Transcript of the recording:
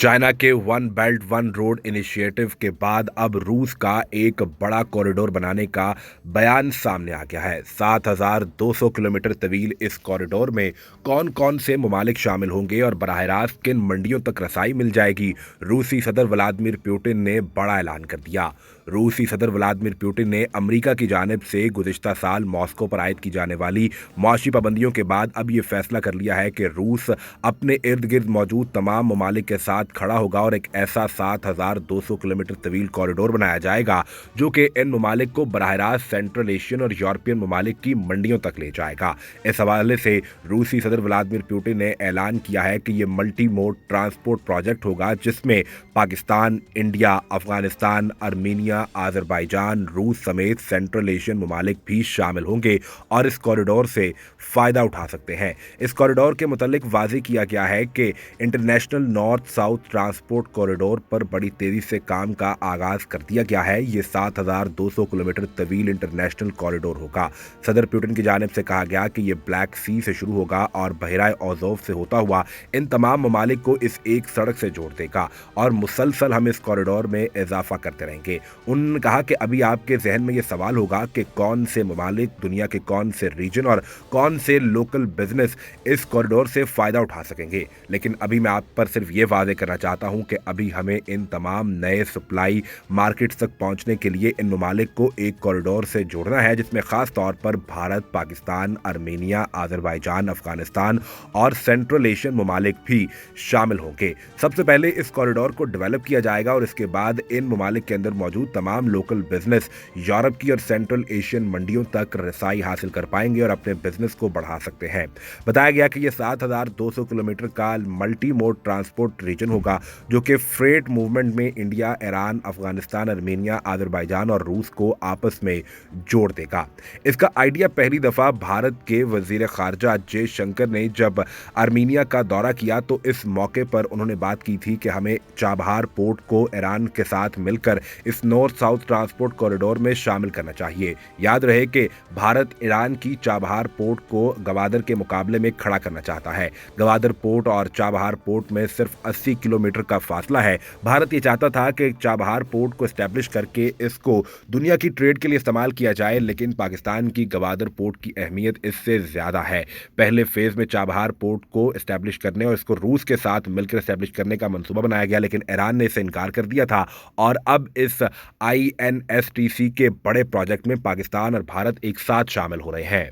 China के one belt one road initiative के बाद अब रूस का एक बड़ा कॉरिडोर बनाने का बयान सामने आ गया है। 7,200 किलोमीटर तवील इस कॉरिडोर में कौन कौन से ममालिक शामिल होंगे और बराह रास्त किन मंडियों तक रसाई मिल जाएगी, रूसी सदर व्लादिमीर पुतिन ने बड़ा ऐलान कर दिया। रूसी सदर व्लादिमीर पुतिन ने अमेरिका की जानिब से गुज़िश्ता साल मॉस्को पर आयद की जाने वाली मुआशी पाबंदियों के बाद अब ये फैसला कर लिया है कि रूस अपने इर्द गिर्द मौजूद तमाम ममालिक के साथ खड़ा होगा और एक ऐसा 7,200 किलोमीटर तवील कॉरिडोर बनाया जाएगा जो कि इन ममालिक को बराह रास्त सेंट्रल एशियन और यूरोपियन ममालिक की मंडियों तक ले जाएगा। इस हवाले से रूसी सदर व्लादिमीर पुतिन ने ऐलान किया है कि यह मल्टी मोड ट्रांसपोर्ट प्रोजेक्ट होगा जिसमें Pakistan, India, Afghanistan, Armenia, Azerbaijan, रूस समेत सेंट्रल एशियन ममालिक भी शामिल होंगे और इस कॉरिडोर से फ़ायदा उठा सकते हैं। इस कॉरिडोर के मुतालिक वाज़ेह किया गया है कि international north south transport corridor पर बड़ी तेज़ी से काम का आगाज़ कर दिया गया है। ये 7,200 किलोमीटर तवील इंटरनेशनल कॉरिडोर होगा। सदर पुतिन की जानिब से कहा गया कि यह ब्लैक सी से शुरू होगा और बहराए ओज़ोफ से होता हुआ इन तमाम ममालिक को इस एक सड़क से जोड़ देगा और मुसलसल हम इस कॉरिडोर में इजाफा करते रहेंगे। उन्होंने कहा कि अभी आपके जहन में ये सवाल होगा कि कौन से ममालिक, दुनिया के कौन से रीजन और कौन से लोकल बिजनेस इस कॉरिडोर से फ़ायदा उठा सकेंगे, लेकिन अभी मैं आप पर सिर्फ ये वादे करना चाहता हूं कि अभी हमें इन तमाम नए सप्लाई मार्केट्स तक पहुंचने के लिए इन ममालिक को एक कॉरिडोर से जोड़ना है जिसमें ख़ास तौर पर भारत, पाकिस्तान, आर्मीनिया, अजरबैजान, अफगानिस्तान और सेंट्रल एशियन ममालिक भी शामिल होंगे। सबसे पहले इस कॉरिडोर को डेवलप किया जाएगा और इसके बाद इन ममालिक के अंदर मौजूद तमाम लोकल बिजनेस यूरोप की और सेंट्रल एशियन मंडियों तक रसाई हासिल कर पाएंगे और अपने बिजनेस को बढ़ा सकते हैं। बताया गया कि यह 7,200 किलोमीटर का मल्टी मोड ट्रांसपोर्ट रीजन होगा जो कि फ्रेट मूवमेंट में India, Iran, Afghanistan, Armenia, Azerbaijan और रूस को आपस में जोड़ देगा। इसका आइडिया पहली दफ़ा भारत के वजीर खारजा जयशंकर ने जब आर्मीनिया का दौरा किया तो इस मौके पर उन्होंने बात की थी कि हमें चाबहार पोर्ट को ईरान के साथ मिलकर इस नॉर्थ साउथ ट्रांसपोर्ट कॉरिडोर में शामिल करना चाहिए। याद रहे कि भारत ईरान की चाबहार पोर्ट को गवादर के मुकाबले में खड़ा करना चाहता है। गवादर पोर्ट और चाबहार पोर्ट में सिर्फ 80 किलोमीटर का फासला है। भारत ये चाहता था कि चाबहार पोर्ट को एस्टैब्लिश करके इसको दुनिया की ट्रेड के लिए इस्तेमाल किया जाए, लेकिन पाकिस्तान की गवादर पोर्ट की अहमियत इससे ज़्यादा है। पहले फेज़ में चाबहार पोर्ट को इस्टैब्लिश करने और इसको रूस के साथ मिलकर इस्टैब्लिश करने का मंसूबा बनाया गया, लेकिन ईरान ने इसे इनकार कर दिया था और अब इस INSTC के बड़े प्रोजेक्ट में पाकिस्तान और भारत एक साथ शामिल हो रहे हैं।